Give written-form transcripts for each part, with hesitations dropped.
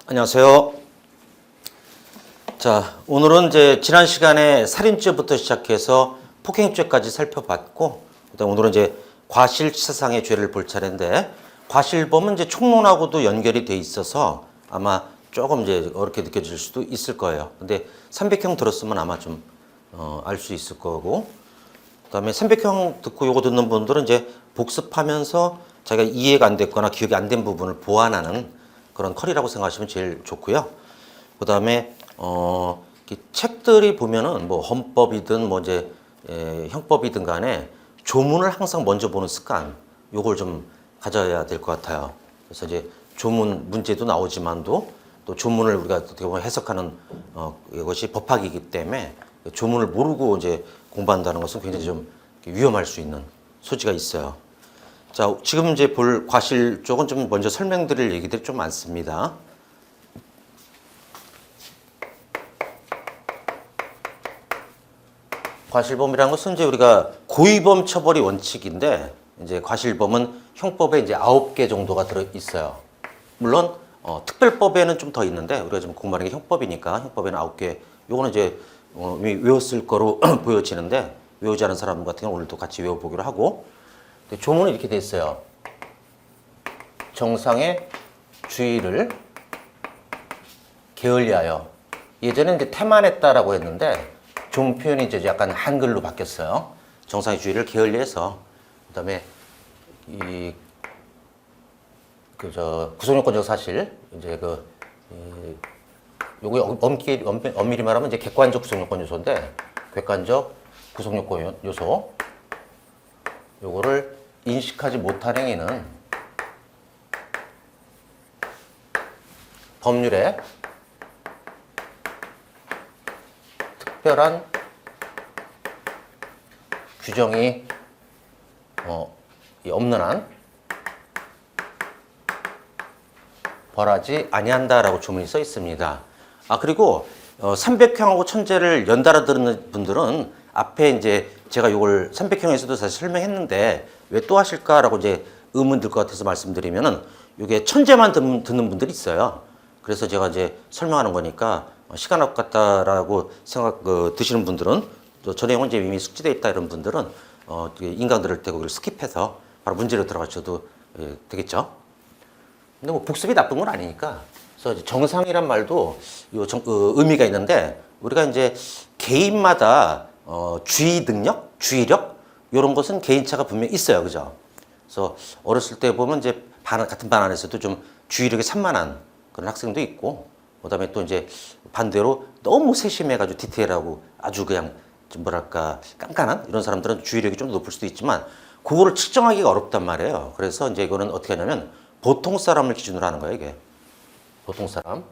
안녕하세요. 자, 오늘은 이제 지난 시간에 살인죄부터 시작해서 폭행죄까지 살펴봤고, 그다음 오늘은 이제 과실치사상의 죄를 볼 차례인데, 과실범은 이제 총론하고도 연결이 돼 있어서 아마 조금 이제 어렵게 느껴질 수도 있을 거예요. 근데 300형 들었으면 아마 좀 알 수 있을 거고, 그다음에 300형 듣고 요거 듣는 분들은 이제 복습하면서 자기가 이해가 안 됐거나 기억이 안 된 부분을 보완하는 그런 컬이라고 생각하시면 제일 좋고요. 그다음에 책들이 보면은 뭐 헌법이든 뭐 이제 형법이든 간에 조문을 항상 먼저 보는 습관, 요걸 좀 가져야 될 것 같아요. 그래서 이제 조문 문제도 나오지만도 또 조문을 우리가 어떻게 보면 해석하는 이것이 법학이기 때문에 조문을 모르고 이제 공부한다는 것은 굉장히 좀 위험할 수 있는 소지가 있어요. 자, 지금 이제 볼 과실 쪽은 좀 먼저 설명드릴 얘기들이 좀 많습니다. 과실범이라는 것은 이제 우리가 고의범 처벌이 원칙인데, 이제 과실범은 형법에 이제 9개 정도가 들어 있어요. 물론 특별법에는 좀 더 있는데, 우리가 지금 공부하는 게 형법이니까 형법에는 9개. 요거는 이제 이미 외웠을 거로 보여지는데, 외우지 않은 사람 같은 경우는 오늘도 같이 외워보기로 하고, 조문은 이렇게 돼 있어요. 정상의 주의를 게을리하여. 예전에 이제 태만했다라고 했는데, 조문 표현이 이제 약간 한글로 바뀌었어요. 정상의 주의를 게을리해서. 그다음에 구속요건적 사실, 이제 요거 엄밀히 말하면 이제 객관적 구속요건 요소인데, 객관적 구속요건 요소, 요거를 인식하지 못한 행위는 법률에 특별한 규정이 없는 한 벌하지 아니한다라고 조문이 써 있습니다. 그리고 300형하고 천재를 연달아 들은 분들은 앞에 이제 제가 이걸 300형에서도 사실 설명했는데 왜 또 하실까라고 이제 의문 들 것 같아서 말씀드리면은 이게 천재만 듣는 분들이 있어요. 그래서 제가 이제 설명하는 거니까 시간 아깝다라고 드시는 분들은, 또 저 내용은 이제 이미 숙지되어 있다 이런 분들은 인강 들을 때 거기를 스킵해서 바로 문제로 들어가셔도 되겠죠. 근데 뭐 복습이 나쁜 건 아니니까. 그래서 정상이란 말도 의미가 있는데, 우리가 이제 개인마다 주의 능력, 주의력 이런 것은 개인차가 분명히 있어요, 그죠? 그래서 어렸을 때 보면 이제 같은 반 안에서도 좀 주의력이 산만한 그런 학생도 있고, 그다음에 또 이제 반대로 너무 세심해가지고 디테일하고 아주 그냥 좀 뭐랄까 깐깐한 이런 사람들은 주의력이 좀 높을 수도 있지만, 그거를 측정하기가 어렵단 말이에요. 그래서 이제 이거는 어떻게 하냐면 보통 사람을 기준으로 하는 거예요, 이게. 보통 사람.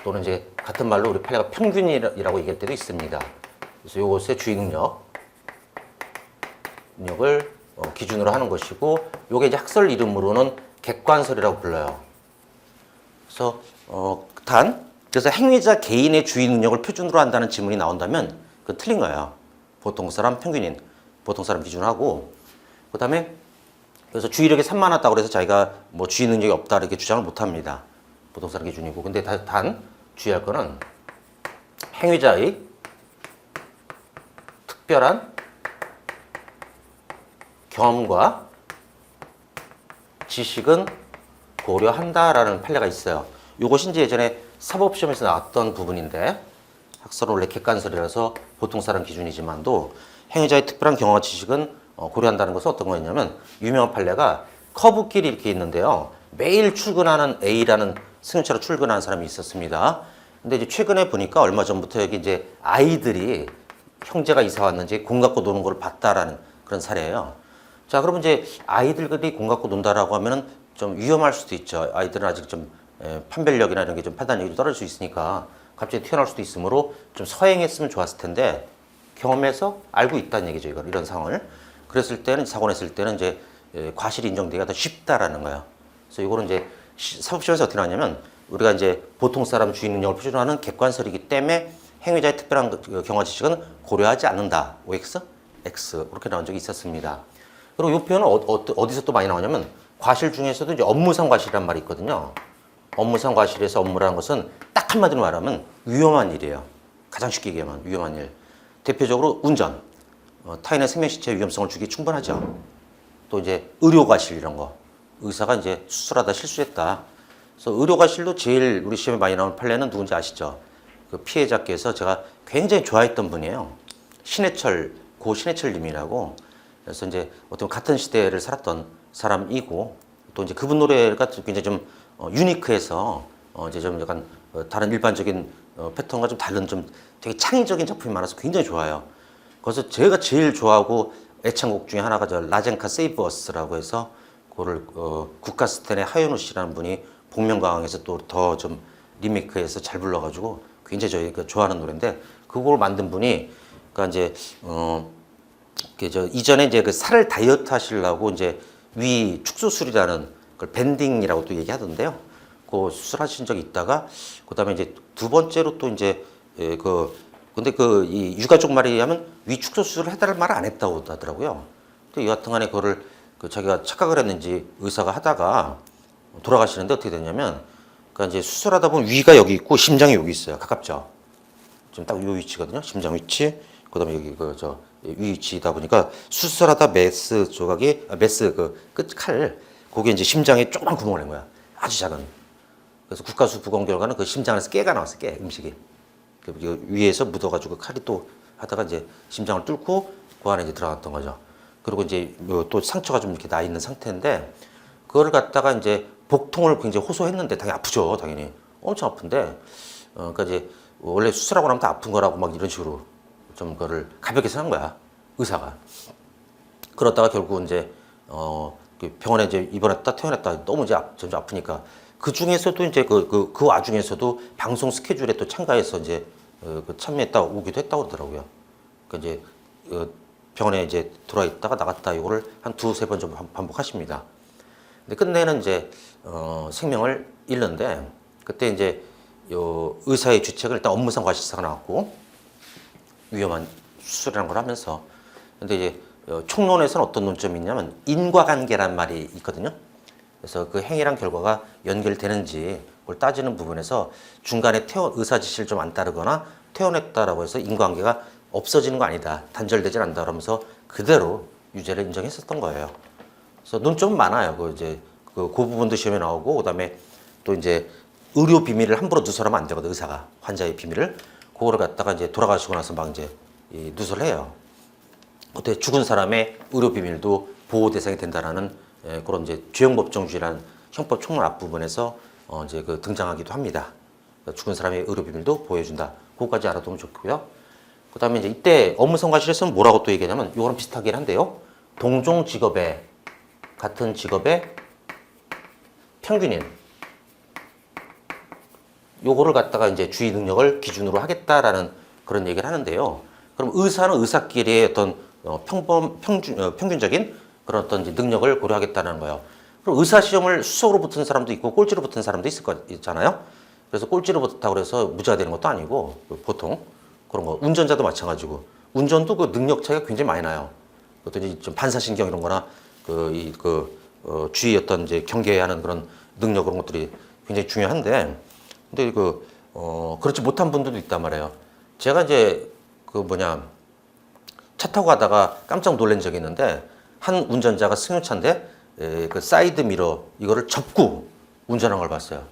또는 이제 같은 말로 우리 판례가 평균이라고 얘기할 때도 있습니다. 그래서 이것의 주의 능력을 기준으로 하는 것이고, 요게 이제 학설 이름으로는 객관설이라고 불러요. 그래서 그래서 행위자 개인의 주의 능력을 표준으로 한다는 지문이 나온다면 그건 틀린 거예요. 보통 사람 평균인 보통 사람 기준으로 하고, 그다음에 그래서 주의력이 산만하다고 해서 자기가 뭐 주의 능력이 없다 이렇게 주장을 못 합니다. 보통 사람 기준이고. 근데 단 주의할 거는 행위자의 특별한 경험과 지식은 고려한다라는 판례가 있어요. 이것이 이제 예전에 사법시험에서 나왔던 부분인데, 학설은 원래 객관설이라서 보통 사람 기준이지만도 행위자의 특별한 경험과 지식은 고려한다는 것은 어떤 거였냐면, 유명한 판례가 커브길이 이렇게 있는데요. 매일 출근하는 A라는 승용차로 출근하는 사람이 있었습니다. 근데 이제 최근에 보니까 얼마 전부터 여기 이제 아이들이 형제가 이사 왔는지 공 갖고 노는 걸 봤다라는 그런 사례예요. 자, 그러면 이제 아이들이 공 갖고 논다라고 하면은 좀 위험할 수도 있죠. 아이들은 아직 좀 판별력이나 이런 게 좀 판단력이 떨어질 수 있으니까 갑자기 튀어나올 수도 있으므로 좀 서행했으면 좋았을 텐데, 경험해서 알고 있다는 얘기죠, 이런 상황을. 그랬을 때는, 사고 냈을 때는 이제 과실이 인정되기가 더 쉽다라는 거예요. 그래서 이거는 이제 사법시험에서 어떻게 나왔냐면, 우리가 이제 보통 사람 주의 능력을 표준으로 하는 객관설이기 때문에 행위자의 특별한 경험과 지식은 고려하지 않는다. OX, X 이렇게 나온 적이 있었습니다. 그리고 이 표현은 어디서 또 많이 나오냐면 과실 중에서도 이제 업무상 과실이란 말이 있거든요. 업무상 과실에서 업무라는 것은 딱 한마디로 말하면 위험한 일이에요. 가장 쉽게 얘기하면 위험한 일. 대표적으로 운전. 타인의 생명신체 위험성을 주기 충분하죠. 또 이제 의료 과실 이런 거. 의사가 이제 수술하다 실수했다. 그래서 의료 과실도 제일 우리 시험에 많이 나오는 판례는 누군지 아시죠? 그 피해자께서 제가 굉장히 좋아했던 분이에요. 고 신해철 님이라고. 그래서 이제 어떤 같은 시대를 살았던 사람이고 또 이제 그분 노래가 굉장히 좀 유니크해서 이제 좀 약간 다른 일반적인 패턴과 좀 다른 좀 되게 창의적인 작품이 많아서 굉장히 좋아요. 그래서 제가 제일 좋아하고 애창곡 중에 하나가 저 라젠카 세이브 어스라고 해서 그거를 국가스텐의 하현우 씨라는 분이 복면가왕에서 또 더 좀 리메이크해서 잘 불러가지고 굉장히 저희가 좋아하는 노래인데 그걸 만든 분이 그러니까 이제 저 이전에 이제 그 살을 다이어트 하시려고 이제 위 축소술이라는 걸 밴딩이라고 또 얘기하던데요. 그 수술하신 적이 있다가 그다음에 이제 두 번째로 또 이제 근데 이 유가족 말이 하면 위 축소 수술을 해달라는 말을 안 했다고 하더라고요. 또 여하튼간에 그거를 자기가 착각을 했는지 의사가 하다가 돌아가시는데 어떻게 됐냐면 그러니까 이제 수술하다 보면 위가 여기 있고 심장이 여기 있어요. 가깝죠. 지금 딱 이 위치거든요. 심장 위치. 그다음에 여기 위 위치다 보니까 수술하다 메스 조각이 메스 그 끝 칼 거기에 이제 심장에 조그만 구멍을 낸 거야. 아주 작은. 그래서 국가수 부검 결과는 그 심장에서 깨가 나왔어. 깨 음식이. 그 위에서 묻어가지고 칼이 또 하다가 이제 심장을 뚫고 그 안에 이제 들어갔던 거죠. 그리고 이제 또 상처가 좀 이렇게 나 있는 상태인데 그거를 갖다가 이제 복통을 굉장히 호소했는데 당연히 아프죠. 당연히 엄청 아픈데 그러니까 이제 원래 수술하고 나면 다 아픈 거라고 막 이런 식으로 좀 그거를 가볍게 생각한 거야 의사가. 그러다가 결국 이제 병원에 이제 입원했다 퇴원했다 너무 이제 점점 아프니까 그 중에서도 이제 그 와중에서도 방송 스케줄에 또 참가해서 이제 참여했다 오기도 했다고 그러더라고요. 그러니까 이제 병원에 이제 들어와 있다가 나갔다 이거를 한 두세 번 정도 반복하십니다. 근데 끝내는 이제 생명을 잃는데 그때 이제 의사의 주책은 일단 업무상 과실사가 나왔고 위험한 수술이라는 걸 하면서 근데 이제 총론에서는 어떤 논점이 있냐면 인과관계란 말이 있거든요. 그래서 그 행위랑 결과가 연결되는지 그걸 따지는 부분에서 중간에 의사 지시를 좀 안 따르거나 퇴원했다라고 해서 인과관계가 없어지는 거 아니다. 단절되지 않는다 그러면서 그대로 유죄를 인정했었던 거예요. 그래서 논점은 많아요. 그 부분도 시험에 나오고 그다음에 또 이제 의료 비밀을 함부로 누설하면 안 되거든. 의사가 환자의 비밀을 그거를 갖다가 이제 돌아가시고 나서 막 이제 누설을 해요. 그때 죽은 사람의 의료 비밀도 보호 대상이 된다라는 그런 이제 죄형법정주의라는 형법 총론 앞부분에서 이제 등장하기도 합니다. 그러니까 죽은 사람의 의료 비밀도 보호해준다. 그거까지 알아두면 좋고요. 그다음에 이제 이때 업무성 과실에서는 뭐라고 또 얘기하냐면 이거랑 비슷하긴 한데요. 동종 직업의 같은 직업의 평균인 요거를 갖다가 이제 주의 능력을 기준으로 하겠다라는 그런 얘기를 하는데요. 그럼 의사는 의사끼리의 어떤 평균적인 그런 어떤 이제 능력을 고려하겠다는 거예요. 그럼 의사 시험을 수석으로 붙은 사람도 있고 꼴찌로 붙은 사람도 있잖아요. 그래서 꼴찌로 붙었다고 해서 무죄가 되는 것도 아니고 보통 그런 거 운전자도 마찬가지고 운전도 그 능력 차이가 굉장히 많이 나요. 어떤 이제 좀 반사신경 이런 거나 주의 어떤 이제 경계하는 그런 능력 그런 것들이 굉장히 중요한데 근데 그렇지 못한 분들도 있단 말이에요. 제가 이제 차 타고 가다가 깜짝 놀란 적이 있는데 한 운전자가 승용차인데 그 사이드 미러 이거를 접고 운전한 걸 봤어요.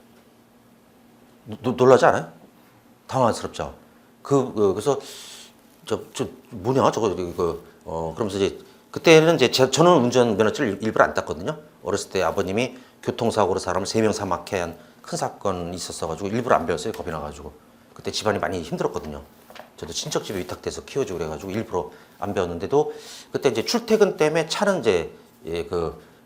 놀라지 않아요? 당황스럽죠. 그래서 뭐냐 저거 그러면서 이제 그때는 이제 저는 운전 면허증을 일부러 안 땄거든요. 어렸을 때 아버님이 교통사고로 사람을 3명 사망케 한 큰 사건이 있었어가지고 일부러 안 배웠어요. 겁이 나가지고 그때 집안이 많이 힘들었거든요. 저도 친척 집에 위탁돼서 키워주고 그래가지고 일부러 안 배웠는데도 그때 이제 출퇴근 때문에 차는 이제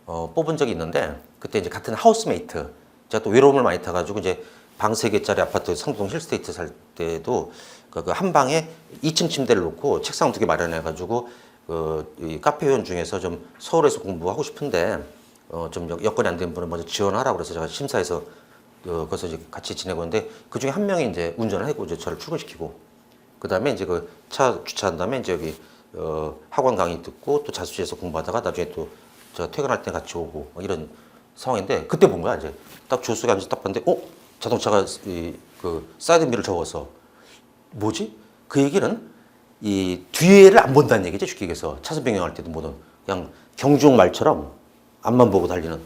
뽑은 적이 있는데 그때 이제 같은 하우스메이트 제가 또 외로움을 많이 타가지고 이제 방 3개짜리 아파트 상동 힐스테이트 살 때도 그 한 방에 2층 침대를 놓고 책상 2개 마련해가지고 이 카페 회원 중에서 좀 서울에서 공부하고 싶은데 좀 여건이 안 된 분은 먼저 지원하라고 그래서 제가 심사해서 거기서 이제 같이 지내고 있는데 그 중에 한 명이 이제 운전을 하고 이제 저를 출근시키고 그 다음에 이제 그 차 주차한 다음에 이제 여기 학원 강의 듣고 또 자수지에서 공부하다가 나중에 또 제가 퇴근할 때 같이 오고 이런 상황인데 그때 본 거야. 이제 딱 조수석에 앉아서 딱 봤는데 자동차가 그 사이드 미러를 접어서 뭐지? 그 얘기는 이 뒤에를 안 본다는 얘기죠. 쉽게 얘기해서 차선 변경할 때도 뭐든 그냥 경주용 말처럼 앞만 보고 달리는.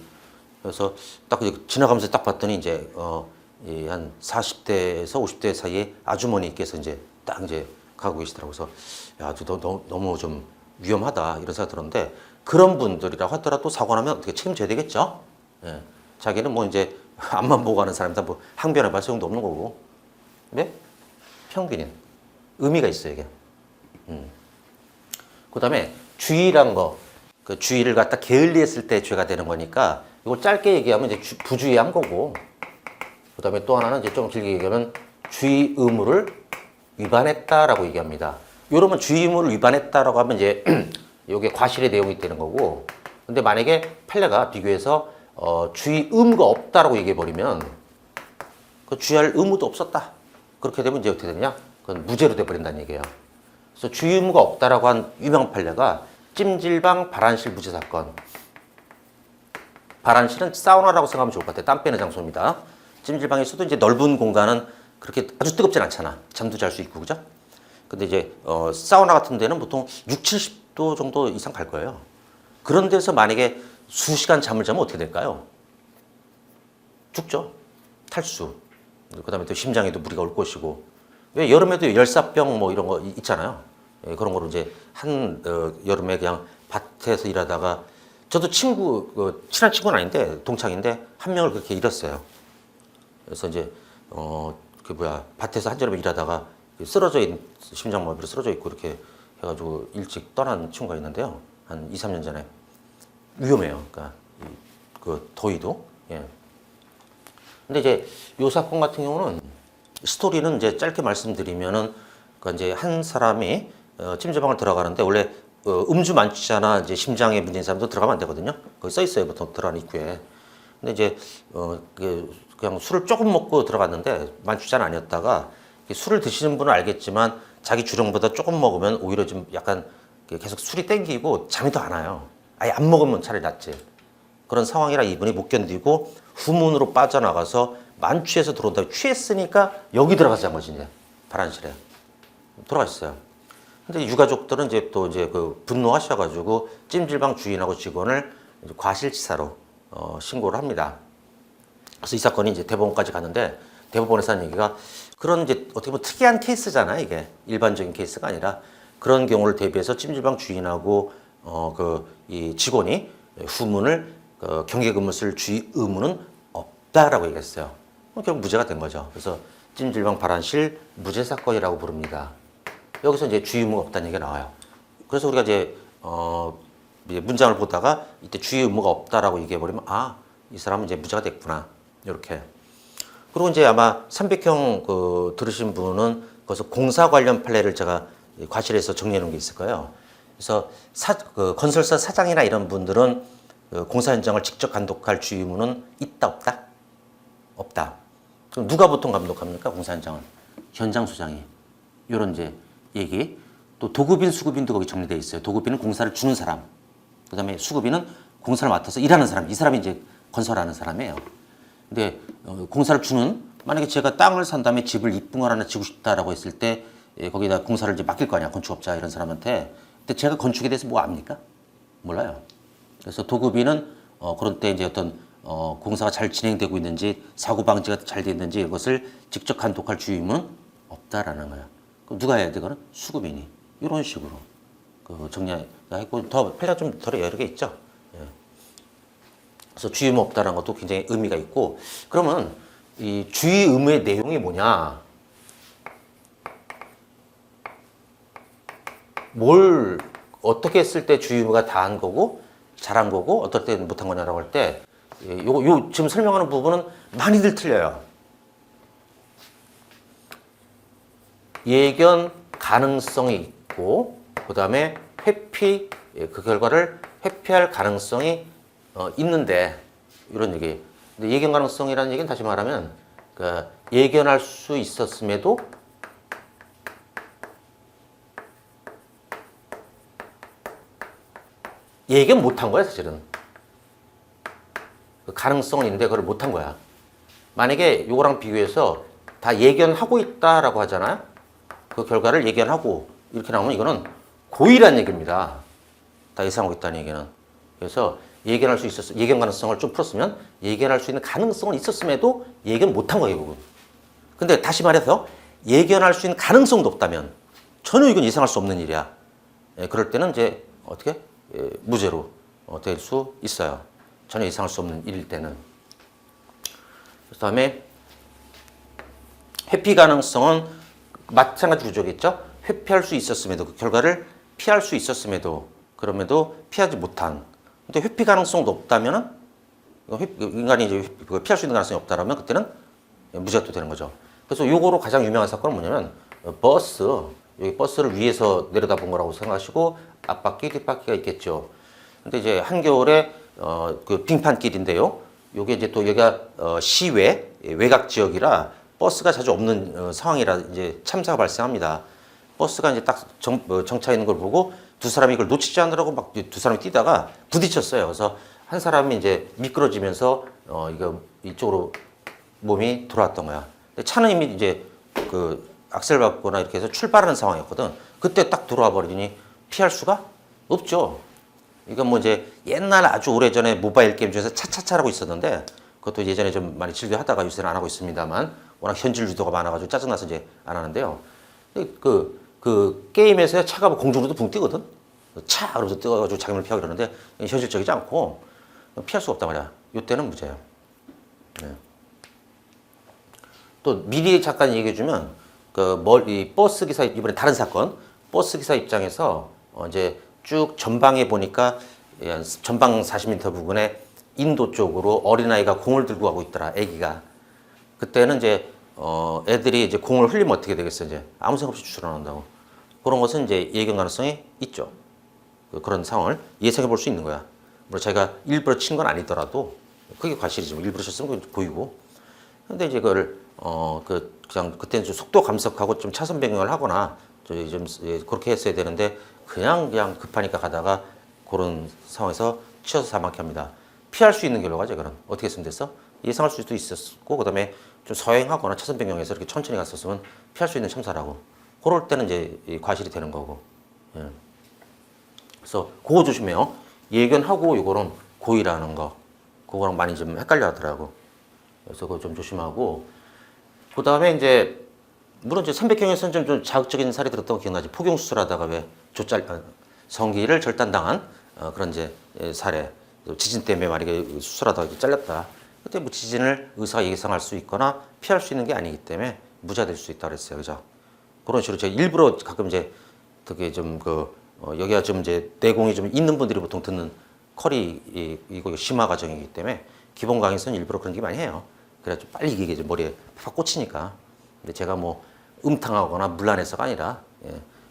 그래서 딱 이제 지나가면서 딱 봤더니 이제 한 40대에서 50대 사이에 아주머니께서 이제 딱 이제 가고 계시더라고요. 그래서 야, 너무 좀 위험하다 이런 생각 들었는데 그런 분들이라고 하더라도 사고 나면 어떻게 책임져야 되겠죠? 예. 자기는 뭐 이제 앞만 보고 가는 사람이다 뭐 항변할 발소용도 없는 거고. 네? 평균인 의미가 있어요 이게. 그다음에 주의란 거, 그 주의를 갖다 게을리했을 때 죄가 되는 거니까 이걸 짧게 얘기하면 이제 부주의한 거고. 그다음에 또 하나는 이제 좀 길게 얘기하면 주의 의무를 위반했다라고 얘기합니다. 이러면 주의 의무를 위반했다라고 하면 이제 이게 과실의 내용이 되는 거고. 근데 만약에 판례가 비교해서 주의 의무가 없다라고 얘기해 버리면 그 주의할 의무도 없었다. 그렇게 되면 이제 어떻게 되냐? 그건 무죄로 돼 버린다는 얘기예요. 그래서 주의 의무가 없다라고 한 유명 판례가 찜질방 발안실 무죄 사건. 발안실은 사우나라고 생각하면 좋을 것 같아요. 땀 빼는 장소입니다. 찜질방에서도 이제 넓은 공간은 그렇게 아주 뜨겁진 않잖아. 잠도 잘 수 있고, 그죠? 근데 이제, 사우나 같은 데는 보통 6, 70도 정도 이상 갈 거예요. 그런 데서 만약에 수시간 잠을 자면 어떻게 될까요? 죽죠. 탈수. 그 다음에 또 심장에도 무리가 올 것이고. 왜 여름에도 열사병 뭐 이런 거 있잖아요. 예, 그런 거로 이제 여름에 그냥 밭에서 일하다가 저도 친한 친구는 아닌데 동창인데 한 명을 그렇게 잃었어요. 그래서 이제 밭에서 한여름에 일하다가 심장마비로 쓰러져 있고 이렇게 해가지고 일찍 떠난 친구가 있는데요. 한 2, 3년 전에 위험해요. 그러니까 그 더위도. 예. 근데 이제 요 사건 같은 경우는 스토리는 이제 짧게 말씀드리면은 그러니까 이제 한 사람이 찜질방을 들어가는데 원래 음주 만취자나 이제 심장에 문제인 사람도 들어가면 안 되거든요. 거기 써 있어요. 보통 들어가는 입구에. 근데 이제 그냥 술을 조금 먹고 들어갔는데 만취자는 아니었다가 술을 드시는 분은 알겠지만 자기 주량보다 조금 먹으면 오히려 좀 약간 계속 술이 땡기고 잠이 더 안 와요. 아예 안 먹으면 차라리 낫지. 그런 상황이라 이분이 못 견디고 후문으로 빠져나가서 만취해서 들어온다고 취했으니까 여기 들어가서 잔 거지 이제 발안실에 돌아가셨어요. 근데 유가족들은 이제 또 이제 그 분노하셔가지고 찜질방 주인하고 직원을 이제 과실치사로 신고를 합니다. 그래서 이 사건이 이제 대법원까지 갔는데 대법원에서 한 얘기가 그런 이제 어떻게 보면 특이한 케이스잖아요. 이게 일반적인 케이스가 아니라 그런 경우를 대비해서 찜질방 주인하고 이 직원이 후문을 경계근무 쓸 주의 의무는 없다라고 얘기했어요. 결국 무죄가 된 거죠. 그래서 찜질방 발안실 무죄 사건이라고 부릅니다. 여기서 이제 주의 의무가 없다는 얘기가 나와요. 그래서 우리가 이제 문장을 보다가 이때 주의 의무가 없다라고 얘기해 버리면 이 사람은 이제 무죄가 됐구나. 이렇게. 그리고 이제 아마 300형 들으신 분은 거기서 공사 관련 판례를 제가 과실에서 정리해 놓은 게 있을 거예요. 그래서 건설사 사장이나 이런 분들은 공사 현장을 직접 감독할 주의 의무는 있다 없다? 없다. 그럼 누가 보통 감독합니까? 공사 현장은 현장 소장이. 이런 이제 얘기. 또 도급인, 수급인도 거기 정리되어 있어요. 도급인은 공사를 주는 사람. 그다음에 수급인은 공사를 맡아서 일하는 사람. 이 사람이 이제 건설하는 사람이에요. 근데 공사를 주는 만약에 제가 땅을 산 다음에 집을 이쁜 걸 하나 지고 싶다라고 했을 때 거기다 공사를 이제 맡길 거 아니야. 건축업자 이런 사람한테. 근데 제가 건축에 대해서 뭐 압니까? 몰라요. 그래서 도급인은 그런 때 이제 어떤 공사가 잘 진행되고 있는지 사고 방지가 잘 되어 있는지 이것을 직접 감독할 주의 의무는 없다라는 거예요. 그럼 누가 해야 돼? 그거는 수급인이. 이런 식으로 정리하고 더 판례가 좀 덜 여러 개 있죠. 예. 그래서 주의 의무 없다는 것도 굉장히 의미가 있고 그러면 이 주의 의무의 내용이 뭐냐? 뭘 어떻게 했을 때 주의 의무가 다한 거고 잘한 거고 어떨 때 못한 거냐라고 할 때 요 지금 설명하는 부분은 많이들 틀려요. 예견 가능성이 있고 그다음에 회피 그 결과를 회피할 가능성이 있는데 이런 얘기. 근데 예견 가능성이라는 얘기는 다시 말하면 그러니까 예견할 수 있었음에도 예견 못한 거야 사실은. 그 가능성은 있는데 그걸 못한 거야. 만약에 요거랑 비교해서 다 예견하고 있다라고 하잖아요. 그 결과를 예견하고 이렇게 나오면 이거는 고의란 얘기입니다. 다 예상하고 있다는 얘기는. 그래서 예견할 수 있었어. 예견 가능성을 좀 풀었으면 예견할 수 있는 가능성은 있었음에도 예견 못한 거예요, 결국은. 근데 다시 말해서 예견할 수 있는 가능성도 없다면 전혀 이건 예상할 수 없는 일이야. 예, 그럴 때는 이제 어떻게 무죄로 될 수 있어요. 전혀 예상할 수 없는 일일 때는. 그다음에 회피 가능성은 마찬가지 구조겠죠. 회피할 수 있었음에도 그 결과를 피할 수 있었음에도 그럼에도 피하지 못한. 근데 회피 가능성도 없다면은 인간이 이제 피할 수 있는 가능성이 없다라면 그때는 무죄가 또 되는 거죠. 그래서 요거로 가장 유명한 사건은 뭐냐면 여기 버스를 위에서 내려다본 거라고 생각하시고 앞바퀴 뒷바퀴가 있겠죠. 근데 이제 한겨울에 그 빙판길인데요. 요게 이제 또 여기가 시외 외곽 지역이라 버스가 자주 없는 상황이라 이제 참사가 발생합니다. 버스가 이제 딱 정차 있는 걸 보고 두 사람이 이걸 놓치지 않으라고 막 두 사람이 뛰다가 부딪혔어요. 그래서 한 사람이 이제 미끄러지면서 이거 이쪽으로 몸이 돌아왔던 거야. 근데 차는 이미 이제 그 악셀 밟거나 이렇게 해서 출발하는 상황이었거든. 그때 딱 들어와 버리니 피할 수가 없죠. 이건 뭐 이제 옛날 아주 오래전에 모바일 게임 중에서 차차차라고 있었는데 그것도 예전에 좀 많이 즐겨 하다가 요새는 안 하고 있습니다만 워낙 현질 유도가 많아가지고 짜증나서 이제 안 하는데요. 그 게임에서 차가 뭐 공중으로도 붕 뛰거든. 차! 그러면서 뛰어가지고 자기를 피하고 그러는데 현실적이지 않고 피할 수가 없단 말이야. 이때는 무죄예요. 네. 또 미리 잠깐 얘기해주면 이 버스 기사 이번에 다른 사건 버스 기사 입장에서 이제 쭉 전방에 보니까 전방 40m 부근에 인도 쪽으로 어린아이가 공을 들고 가고 있더라. 애기가. 그때는 이제 애들이 이제 공을 흘리면 어떻게 되겠어? 이제 아무 생각 없이 주저나온다고. 그런 것은 이제 예견 가능성이 있죠. 그런 상황을 예상해 볼 수 있는 거야. 물론 자기가 일부러 친 건 아니더라도 그게 과실이지. 일부러 쳤으면 보이고. 근데 이제 그걸 그냥 그때는 좀 속도 감속하고 좀 차선 변경을 하거나 좀 그렇게 했어야 되는데 그냥 급하니까 가다가 그런 상황에서 치여서 사망케 합니다. 피할 수 있는 결과죠. 그런 어떻게 했으면 됐어? 예상할 수도 있었고 그다음에 좀 서행하거나 차선 변경해서 이렇게 천천히 갔었으면 피할 수 있는 참사라고. 그럴 때는 이제 과실이 되는 거고. 예. 그래서 그거 조심해요. 예견하고 이거는 고의라는 거. 그거랑 많이 좀 헷갈려 하더라고. 그래서 그거 좀 조심하고. 그 다음에 이제 물론 이제 300형에서는 좀 자극적인 사례 들었던 거 기억나지? 폭경 수술하다가 왜 성기를 절단당한 그런 이제 사례. 지진 때문에 만약에 수술하다가 잘렸다. 그때 뭐 지진을 의사가 예상할 수 있거나 피할 수 있는 게 아니기 때문에 무죄될 수 있다 그랬어요. 그죠? 그런 식으로 제가 일부러 가끔 이제 되게 좀 여기가 좀 이제 내공이 좀 있는 분들이 보통 듣는 이거 심화 과정이기 때문에 기본 강의에서는 일부러 그런 게 많이 해요. 그래야 좀 빨리 이게 좀 머리에 팍 꽂히니까. 근데 제가 뭐 음탕하거나 문란해서가 아니라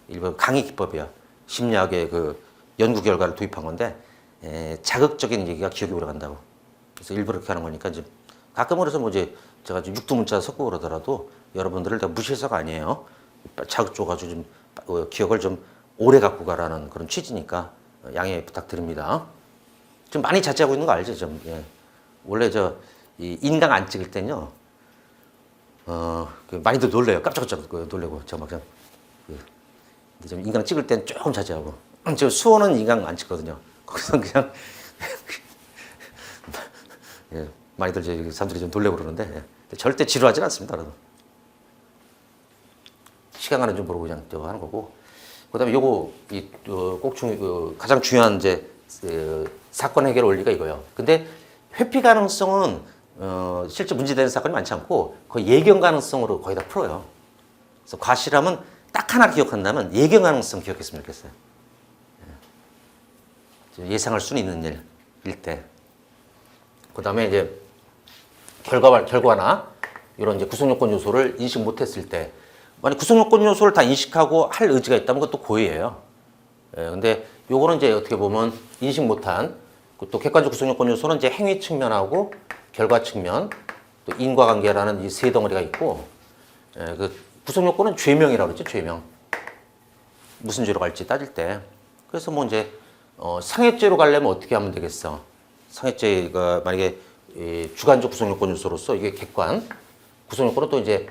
일부러 강의 기법이야. 심리학의 그 연구 결과를 도입한 건데 자극적인 얘기가 기억이 오래 간다고. 그래서 일부러 그렇게 하는 거니까 이제 가끔 그래서 뭐 이제 제가 육두문자 섞고 그러더라도 여러분들을 내가 무시해서가 아니에요. 자극 줘가지고 좀 기억을 좀 오래 갖고 가라는 그런 취지니까 양해 부탁드립니다. 좀 많이 자제하고 있는 거 알죠? 좀 원래 이 인강 안 찍을 때는요. 많이들 놀래요. 깜짝깜짝 놀래고 제가 막 그냥 근데 좀 인강 찍을 때는 조금 자제하고. 저 수호는 인강 안 찍거든요. 거기서 그냥 많이들 이제 사람들이 좀 놀래고 그러는데 절대 지루하진 않습니다. 그래도 시간 가는 좀 모르고 그냥 하는 거고. 그다음에 요거 가장 중요한 이제 사건 해결 원리가 이거예요. 근데 회피 가능성은 실제 문제되는 사건이 많지 않고 거의 예견 가능성으로 거의 다 풀어요. 그래서 과실하면 딱 하나 기억한다면 예견 가능성 기억했으면 좋겠어요. 예상할 수는 있는 일일 때. 그다음에 이제 결과나 이런 이제 구성요건 요소를 인식 못했을 때, 만약 구성요건 요소를 다 인식하고 할 의지가 있다면 그것도 고의예요. 근데 요거는 이제 어떻게 보면 인식 못한 또 객관적 구성요건 요소는 이제 행위 측면하고 결과 측면, 또 인과관계라는 이 세 덩어리가 있고, 그 구성요건은 죄명이라고 그랬죠. 죄명. 무슨 죄로 갈지 따질 때. 그래서 뭐 이제 상해죄로 가려면 어떻게 하면 되겠어? 상해죄가 만약에 주관적 구성 요건 요소로서 이게 객관 구성 요건은 또 이제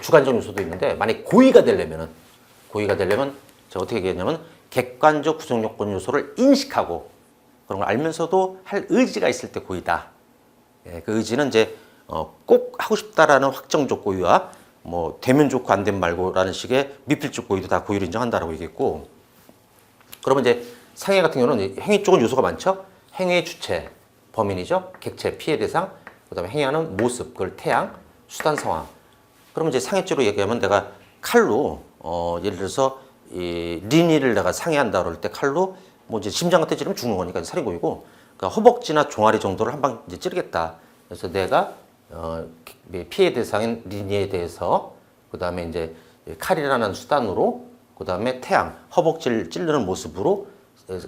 주관적 요소도 있는데 만약 고의가 되려면 제가 어떻게 얘기했냐면 객관적 구성 요건 요소를 인식하고 그런 걸 알면서도 할 의지가 있을 때 고의다. 예, 그 의지는 이제 꼭 하고 싶다라는 확정적 고의와 뭐 되면 좋고 안 되면 말고라는 식의 미필적 고의도 다 고의를 인정한다라고 얘기했고, 그러면 이제 상해 같은 경우는 행위 쪽은 요소가 많죠. 행위의 주체, 범인이죠. 객체, 피해 대상, 그다음에 행위하는 모습, 그걸 태양, 수단 상황. 그러면 이제 상해죄로 얘기하면 내가 칼로 예를 들어서 이 린이를 내가 상해한다 그럴 때 칼로 뭐 이제 심장 같은 데 찌르면 죽는 거니까 살인고이고, 그러니까 허벅지나 종아리 정도를 한 방 이제 찌르겠다. 그래서 내가 피해 대상인 린이에 대해서 그다음에 이제 칼이라는 수단으로 그다음에 태양, 허벅지를 찌르는 모습으로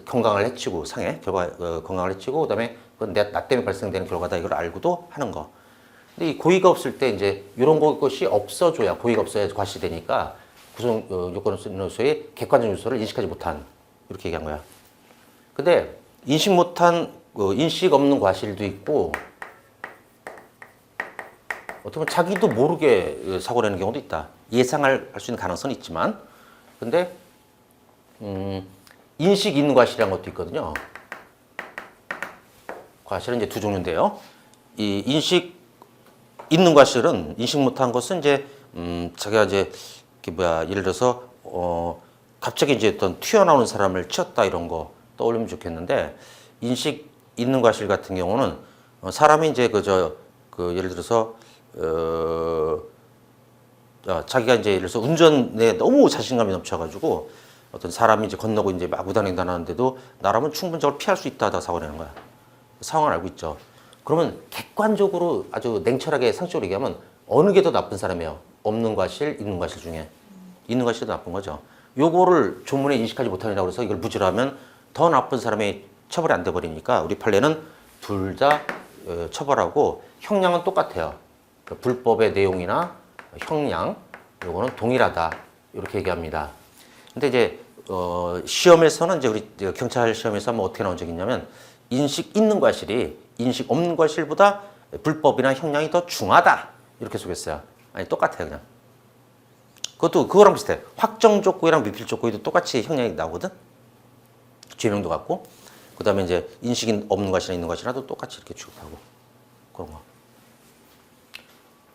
건강을 해치고 상해 결과 건강을 해치고 그다음에 그건 나 때문에 발생되는 결과다 이걸 알고도 하는 거. 근데 이 고의가 없을 때 이제 이런 것이 없어줘야 고의가 없어야 과시되니까 구성 요건 요소의 객관적 요소를 인식하지 못한 이렇게 얘기한 거야. 근데 인식 못한 인식 없는 과실도 있고 어떻게 보면 자기도 모르게 사고 내는 경우도 있다. 예상할 수 있는 가능성은 있지만 근데 인식 있는 과실이라는 것도 있거든요. 과실은 이제 두 종류인데요. 이 인식 있는 과실은 인식 못한 것은 이제 자기가 이제 예를 들어서 갑자기 이제 어떤 튀어나오는 사람을 치었다 이런 거 떠올리면 좋겠는데, 인식 있는 과실 같은 경우는 사람이 이제 예를 들어서 자기가 이제 예를 들어서 운전에 너무 자신감이 넘쳐가지고 어떤 사람이 이제 건너고 이제 막 우당횡단하는데도 나라면 충분히 저걸 피할 수 있다 하다가 사고 내는 거야. 상황을 알고 있죠. 그러면 객관적으로 아주 냉철하게 상식적으로 얘기하면 어느 게 더 나쁜 사람이에요? 없는 과실, 있는 과실 중에. 있는 과실이 더 나쁜 거죠. 요거를 조문에 인식하지 못하느라고 그래서 이걸 무죄라면 더 나쁜 사람이 처벌이 안 돼 버리니까 우리 판례는 둘 다 처벌하고 형량은 똑같아요. 그러니까 불법의 내용이나 형량 요거는 동일하다 이렇게 얘기합니다. 근데 이제 시험에서는 이제 우리 경찰 시험에서 한번 어떻게 나온 적이 있냐면 인식 있는 과실이 인식 없는 과실보다 불법이나 형량이 더 중하다 이렇게 속였어요. 아니 똑같아요 그냥. 그거랑 비슷해. 확정적 고의랑 미필적 고의도 똑같이 형량이 나오거든. 죄명도 같고. 그다음에 이제 인식이 없는 과실이나 있는 과실이라도 똑같이 이렇게 취급하고 그런 거.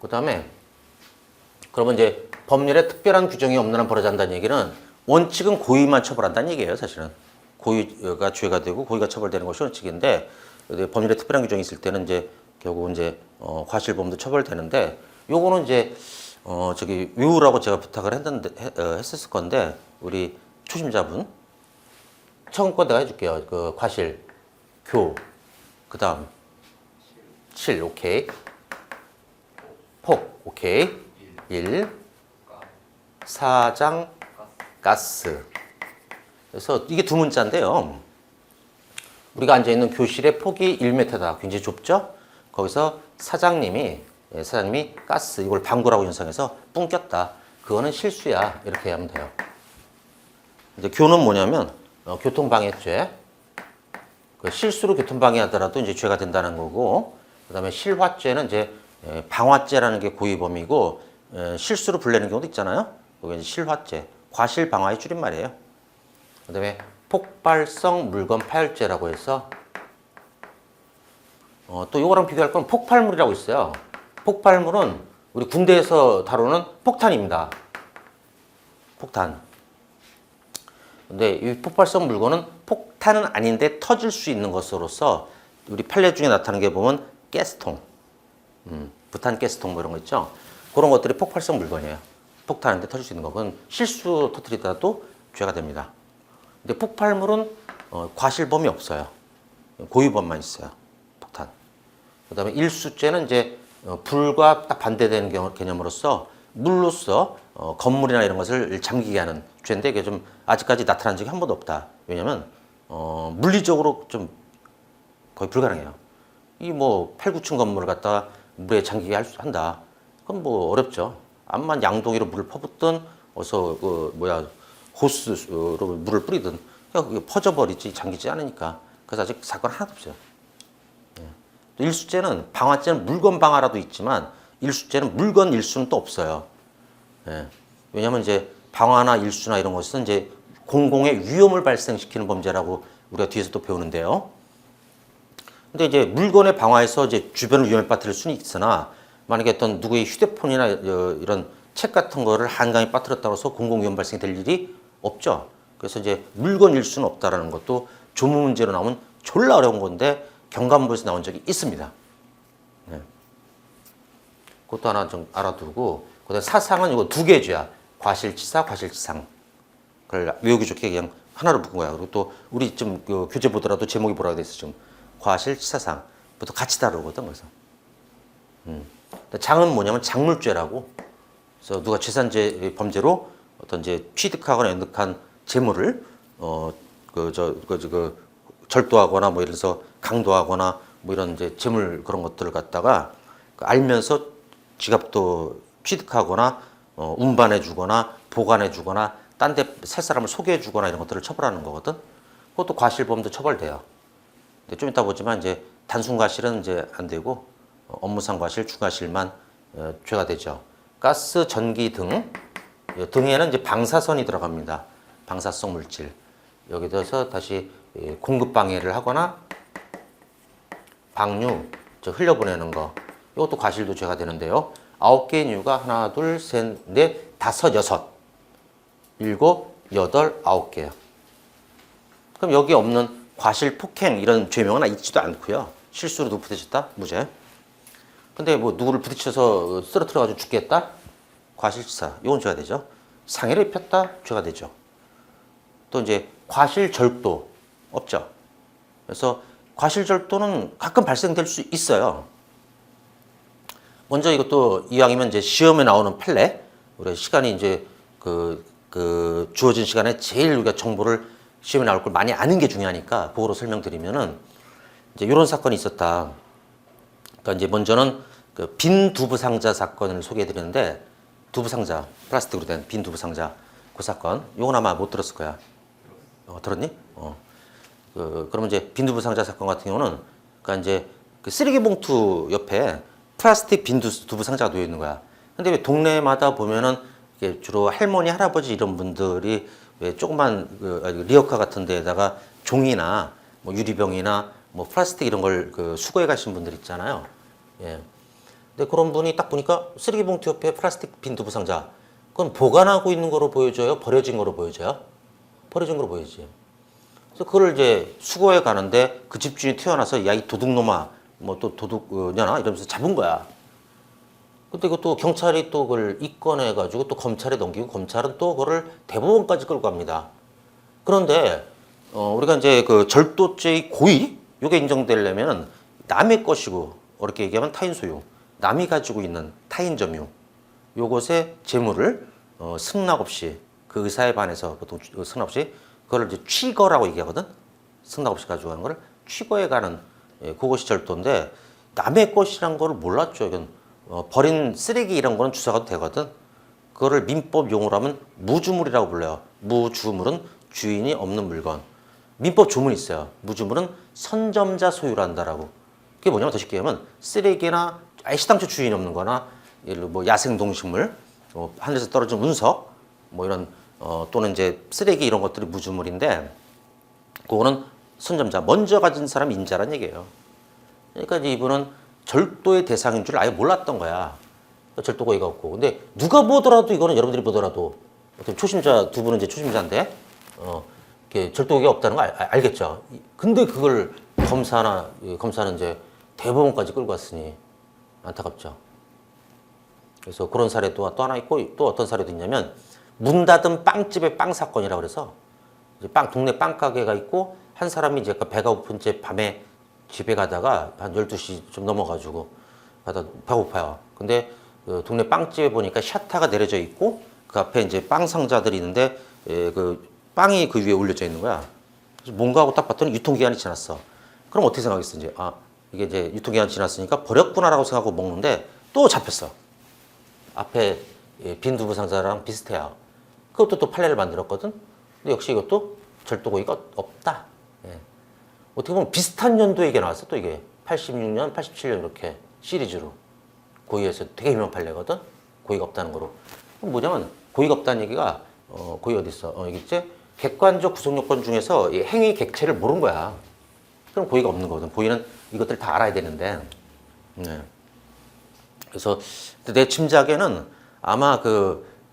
그다음에 그러면 이제 법률에 특별한 규정이 없는 한 벌어진다는 얘기는 원칙은 고의만 처벌한다는 얘기예요, 사실은. 고의가 죄가 되고 고의가 처벌되는 것이 원칙인데 법률에 특별한 규정이 있을 때는 이제 결국 이제 과실범도 처벌되는데 요거는 이제 외우라고 제가 부탁을 했었을 건데 우리 초심자분 처음 거 내가 해줄게요. 그 과실, 그다음 실, 오케이. 폭, 오케이. 1. 사장, 가스. 그래서 이게 두 문자인데요. 우리가 앉아있는 교실의 폭이 1m다. 굉장히 좁죠? 거기서 사장님이 가스, 이걸 방구라고 연상해서 뿡 꼈다. 그거는 실수야. 이렇게 하면 돼요. 이제 교는 뭐냐면, 교통방해죄. 그 실수로 교통방해하더라도 이제 죄가 된다는 거고, 그 다음에 실화죄는 이제 방화죄라는 게 고의범이고, 실수로 불내는 경우도 있잖아요. 그게 이제 실화죄. 과실방화의 줄임말이에요. 그 다음에 폭발성 물건 파열죄라고 해서 또 이거랑 비교할 건 폭발물이라고 있어요. 폭발물은 우리 군대에서 다루는 폭탄입니다. 폭탄. 근데 이 폭발성 물건은 폭탄은 아닌데 터질 수 있는 것으로서 우리 판례 중에 나타나는 게 보면 가스통, 부탄 가스통 뭐 이런 거 있죠. 그런 것들이 폭발성 물건이에요. 폭탄인데 터질 수 있는 거. 그건 실수 터뜨리다도 죄가 됩니다. 근데 폭발물은 과실범이 없어요. 고의범만 있어요. 폭탄. 그 다음에 일수죄는 이제 불과 딱 반대되는 개념으로서 물로서 건물이나 이런 것을 잠기게 하는 죄인데 이게 좀 아직까지 나타난 적이 한 번도 없다. 왜냐면 물리적으로 좀 거의 불가능해요. 이 뭐 8, 9층 건물을 갖다가 물에 잠기게 한다. 그건 뭐 어렵죠. 암만 양동이로 물을 퍼붓든 어서 호스로 물을 뿌리든 그게 퍼져버리지 잠기지 않으니까. 그래서 아직 사건 하나도 없어요. 예. 또 일수죄는 방화죄는 물건 방화라도 있지만 일수죄는 물건 일수는 또 없어요. 예. 왜냐하면 이제 방화나 일수나 이런 것은 이제 공공의 위험을 발생시키는 범죄라고 우리가 뒤에서 또 배우는데요. 근데 이제 물건의 방화에서 이제 주변을 위험에 빠뜨릴 수는 있으나 만약에 어떤 누구의 휴대폰이나 이런 책 같은 거를 한강에 빠뜨렸다고 해서 공공 위험 발생이 될 일이 없죠. 그래서 이제 물건 일수는 없다라는 것도 조문 문제로 나오면 졸라 어려운 건데 경감부에서 나온 적이 있습니다. 네. 그것도 하나 좀 알아두고 그다음에 사상은 이거 두 개 죄야. 과실치사, 과실치상. 그걸 외우기 좋게 그냥 하나로 묶은 거야. 그리고 또 우리 좀 교재 보더라도 제목이 뭐라고 돼 있어 지금 과실치사상부터 같이 다루거든. 그래서 장은 뭐냐면 작물죄라고. 그래서 누가 재산죄 범죄로 어떤 이제 취득하거나 연득한 재물을 절도하거나 뭐 예를 들어서 강도하거나 뭐 이런 이제 재물 그런 것들을 갖다가 알면서 지갑도 취득하거나 운반해 주거나 보관해 주거나 딴 데 새 사람을 소개해 주거나 이런 것들을 처벌하는 거거든. 그것도 과실범도 처벌돼요. 근데 좀 이따 보지만 이제 단순 과실은 이제 안 되고 업무상 과실, 중과실만 죄가 되죠. 가스, 전기 등에는 이제 방사선이 들어갑니다. 방사성 물질. 여기 들어서 다시 공급 방해를 하거나 방류, 흘려보내는 거. 이것도 과실도 죄가 되는데요. 9개인 이유가 하나, 둘, 셋, 넷, 다섯, 여섯, 일곱, 여덟, 9개예요. 그럼 여기 없는 과실, 폭행 이런 죄명은 있지도 않고요. 실수로 누구 부딪혔다? 무죄. 근데 뭐 누구를 부딪혀서 쓰러뜨려가지고 죽겠다? 과실치사. 이건 죄가 되죠. 상해를 입혔다? 죄가 되죠. 또 이제 과실절도 없죠. 그래서 과실절도는 가끔 발생될 수 있어요. 먼저 이것도 이왕이면 이제 시험에 나오는 판례, 우리 시간이 이제 주어진 시간에 제일 우리가 정보를 시험에 나올 걸 많이 아는 게 중요하니까 그거로 설명드리면은 이제 이런 사건이 있었다. 그러니까 이제 먼저는 빈 두부 상자 사건을 소개해 드리는데 두부 상자, 플라스틱으로 된 빈 두부 상자 그 사건, 이건 아마 못 들었을 거야. 들었니? 그러면 이제 빈 두부 상자 사건 같은 경우는 그러니까 이제 그 쓰레기 봉투 옆에 플라스틱 빈 두부 상자가 놓여 있는 거야. 근데 왜 동네마다 보면은 이게 주로 할머니, 할아버지 이런 분들이 왜 조그만 리어카 같은 데에다가 종이나 뭐 유리병이나 뭐 플라스틱 이런 걸 수거해 가신 분들 있잖아요. 예. 근데 그런 분이 딱 보니까 쓰레기 봉투 옆에 플라스틱 빈 두부 상자. 그건 보관하고 있는 거로 보여져요? 버려진 거로 보여져요? 버려진 거로 보여지. 그래서 그걸 이제 수거해 가는데 그 집주인이 튀어나와서 야, 이 도둑놈아, 뭐 또 도둑녀나 이러면서 잡은 거야. 근데 이것도 경찰이 또 그걸 입건해 가지고 또 검찰에 넘기고 검찰은 또 그거를 대법원까지 끌고 갑니다. 그런데 우리가 이제 그 절도죄의 고의 이게 인정되려면 남의 것이고 어렵게 얘기하면 타인 소유, 남이 가지고 있는 타인 점유 요것의 재물을 승낙 없이 그 의사에 반해서 보통 승낙 없이 그걸 이제 취거라고 얘기하거든. 승낙 없이 가져가는 거를 취거해 가는 그것이 절도인데 남의 것이란 거를 몰랐죠. 이건 버린 쓰레기 이런 거는 주사가도 되거든. 그거를 민법 용어로 하면 무주물이라고 불러요. 무주물은 주인이 없는 물건. 민법 조문이 있어요. 무주물은 선점자 소유란다라고. 그게 뭐냐면 더 쉽게 하면 쓰레기나 애시당초 주인이 없는 거나 예를 들어 뭐 야생 동식물, 하늘에서 떨어진 운석, 뭐 이런 또는 이제 쓰레기 이런 것들이 무주물인데 그거는 선점자, 먼저 가진 사람이 인자란 얘기예요. 그러니까 이분은 절도의 대상인 줄 아예 몰랐던 거야. 절도 고의가 없고. 근데 누가 보더라도 이거는 여러분들이 보더라도 어떤 초심자 두 분은 이제 초심자인데 절도 고의가 없다는 거 알겠죠. 근데 그걸 검사는 이제 대법원까지 끌고 왔으니 안타깝죠. 그래서 그런 사례도 또 하나 있고 또 어떤 사례도 있냐면 문 닫은 빵집의 빵 사건이라고 그래서 이제 동네 빵 가게가 있고 한 사람이 이제 배가 고픈 채 밤에 집에 가다가 한 12시 좀 넘어가지고 배고파요. 근데 동네 빵집에 보니까 샤타가 내려져 있고 그 앞에 이제 빵 상자들이 있는데 그 빵이 그 위에 올려져 있는 거야. 그래서 뭔가 하고 딱 봤더니 유통기한이 지났어. 그럼 어떻게 생각했어? 이제 이게 이제 유통기한 지났으니까 버렸구나라고 생각하고 먹는데 또 잡혔어. 앞에 빈 두부 상자랑 비슷해요. 그것도 또 판례를 만들었거든. 근데 역시 이것도 절도 고의가 없다. 예. 어떻게 보면 비슷한 연도에 이게 나왔어. 또 이게 86년, 87년 이렇게 시리즈로 고의에서 되게 유명 판례거든. 고의가 없다는 거로. 그럼 뭐냐면 고의가 없다는 얘기가 고의 어디 있어? 여기 있지? 객관적 구성 요건 중에서 이 행위 객체를 모르는 거야. 그럼 고의가 없는 거거든. 고의는 이것들 다 알아야 되는데. 네. 그래서 내 짐작에는 아마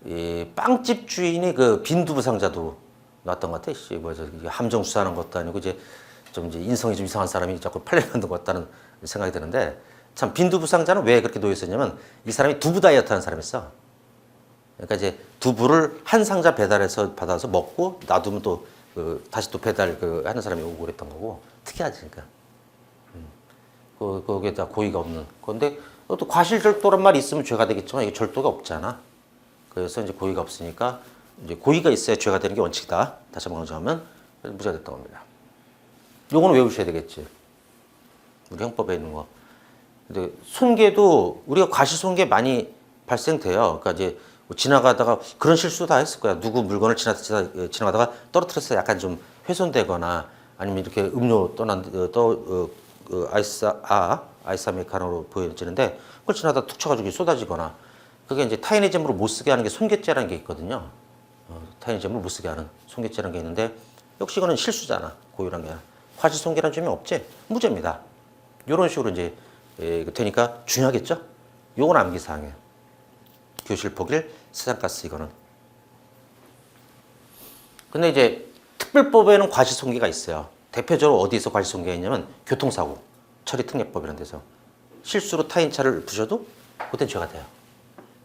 이 빵집 주인이 그 빈두부 상자도 나왔던 것 같아. 함정 수사하는 것도 아니고 이제 인성이 좀 이상한 사람이 자꾸 판례 만든 것 같다는 생각이 드는데, 참 빈두부 상자는 왜 그렇게 놓여 있었냐면 이 사람이 두부 다이어트 하는 사람이었어. 그러니까 이제 두부를 한 상자 배달해서 받아서 먹고 놔두면 또 다시 또 배달 하는 사람이 오고 그랬던 거고. 특이하지, 그러니까. 거기에다 고의가 없는. 그런데 또 과실절도란 말이 있으면 죄가 되겠지만 이게 절도가 없잖아. 그래서 이제 고의가 없으니까 이제 고의가 있어야 죄가 되는 게 원칙이다. 다시 한번 강조하면 무죄가 됐던 겁니다. 요거는 외우셔야 되겠지. 우리 형법에 있는 거. 근데 손괴도 우리가 과실손괴 많이 발생돼요. 그러니까 이제 뭐 지나가다가 그런 실수 다 했을 거야. 누구 물건을 지나가다가 떨어뜨려서 약간 좀 훼손되거나 아니면 이렇게 음료 아이스 아메리카노로 보여지는데 그걸 지나다 툭 쳐가지고 쏟아지거나, 그게 이제 타인의 재물을 못 쓰게 하는 게 손괴죄라는 게 있거든요. 타인의 재물을 못 쓰게 하는 손괴죄라는 게 있는데, 역시 이거는 실수잖아. 고의란 게 아니라. 과실손괴라는 점이 없지? 무죄입니다. 이런 식으로 이제 되니까 중요하겠죠? 요건 암기사항이에요. 교실 포길 세상가스 이거는. 근데 이제 특별법에는 과실손괴가 있어요. 대표적으로 어디서 과실손괴가 있냐면 교통사고 처리특례법 이런 데서 실수로 타인 차를 부셔도 그땐 죄가 돼요.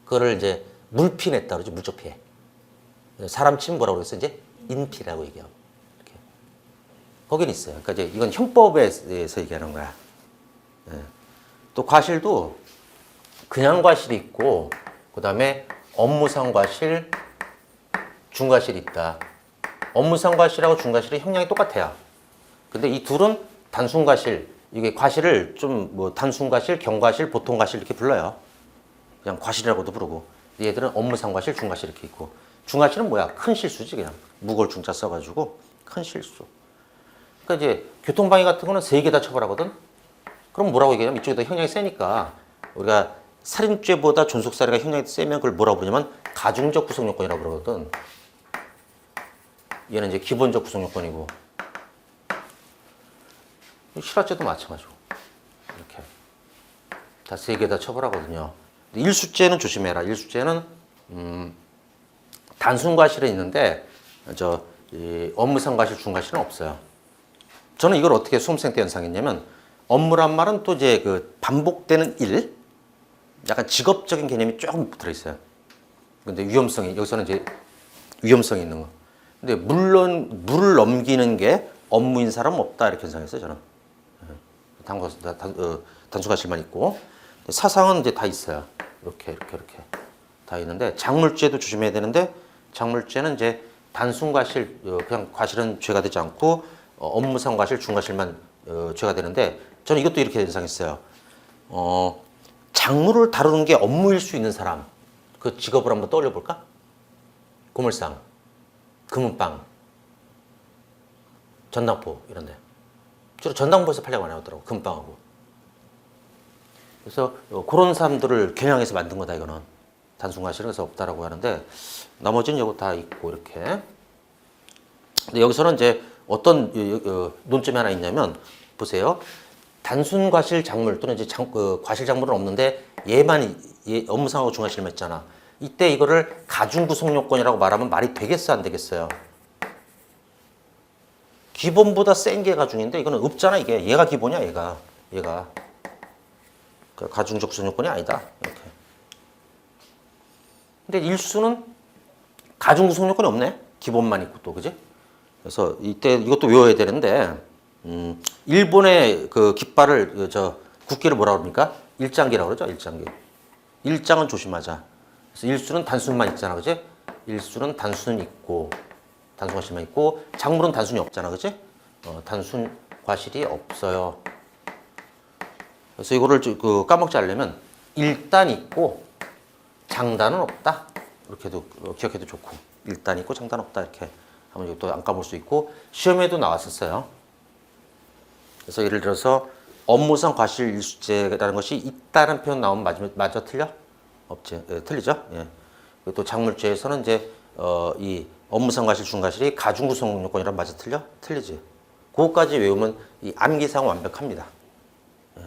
그거를 이제 물피냈다 그러죠. 물적 피해. 사람 치면 뭐라고 그랬어? 이제 인피라고 얘기하고. 이렇게. 거긴 있어요. 그러니까 이제 이건 형법에 대해서 얘기하는 거야. 네. 또 과실도 그냥 과실이 있고, 그 다음에 업무상 과실, 중과실이 있다. 업무상 과실하고 중과실이 형량이 똑같아요. 근데 이 둘은 단순 과실, 이게 과실을 좀 뭐 단순 과실, 경과실, 보통 과실 이렇게 불러요. 그냥 과실이라고도 부르고. 얘들은 업무상 과실, 중과실 이렇게 있고. 중과실은 뭐야? 큰 실수지 그냥. 무거울 중자 써가지고 큰 실수. 그러니까 이제 교통방해 같은 거는 3개 다 처벌하거든. 그럼 뭐라고 얘기하냐면 이쪽에다 형량이 세니까 우리가 살인죄보다 존속살해가 형량이 세면 그걸 뭐라고 부르냐면 가중적 구성요건이라고 그러거든. 얘는 이제 기본적 구성요건이고, 실화죄도 마찬가지고 이렇게 다 3개 다 처벌하거든요. 일수죄는 조심해라. 일수죄는 단순 과실은 있는데 이 업무상 과실, 중과실은 없어요. 저는 이걸 어떻게 수험생 때 연상했냐면, 업무란 말은 또 이제 반복되는 일, 약간 직업적인 개념이 조금 들어있어요. 근데 위험성이, 여기서는 이제 위험성이 있는 거. 근데 물론 물을 넘기는 게 업무인 사람은 없다 이렇게 연상했어요, 저는. 단순 과실만 있고, 사상은 이제 다 있어요. 이렇게 다 있는데, 작물죄도 조심해야 되는데, 작물죄는 이제 단순 과실, 그냥 과실은 죄가 되지 않고 업무상 과실, 중과실만 죄가 되는데, 저는 이것도 이렇게 연상했어요. 작물을 다루는 게 업무일 수 있는 사람, 그 직업을 한번 떠올려 볼까? 고물상, 금은방, 전당포 이런데. 주로 전당포에서 판례가 많이 나오더라고. 금빵하고. 그래서 그런 사람들을 겨냥해서 만든 거다 이거는. 단순 과실은 그래서 없다라고 하는데, 나머지는 이거 다 있고 이렇게. 근데 여기서는 이제 어떤 논점이 하나 있냐면, 보세요. 단순 과실 작물 또는 이제 과실 작물은 없는데 얘만 업무상하고 중과실만 있잖아. 이때 이거를 가중구성 요건이라고 말하면 말이 되겠어 안 되겠어요? 기본보다 센 게 가중인데 이거는 없잖아 이게. 얘가 기본이야 얘가. 가중적 구성 요건이 아니다. 이렇게. 근데 일수는 가중 구성 요건이 없네. 기본만 있고 또 그지? 그래서 이때 이것도 외워야 되는데, 일본의 그 깃발을 국기를 뭐라고 그럽니까? 일장기라고 그러죠. 일장기. 일장은 조심하자. 그래서 일수는 단순만 있잖아, 그지? 일수는 단순 있고, 단순 과실만 있고, 작물은 단순이 없잖아, 그지? 단순 과실이 없어요. 그래서 이거를 까먹지 않으려면 일단 있고 장단은 없다. 이렇게도 기억해도 좋고, 일단 있고 장단 없다 이렇게 하면 이것도 안 까먹을 수 있고, 시험에도 나왔었어요. 그래서 예를 들어서 업무상 과실일수죄라는 것이 있다는 표현 나오면 맞아 틀려? 없지. 예, 틀리죠? 예. 그리고 또 작물죄에서는 이제 이 업무상 과실 중과실이 가중구성 요건이란 맞아 틀려? 틀리지. 그거까지 외우면 이 암기사항은 완벽합니다. 예.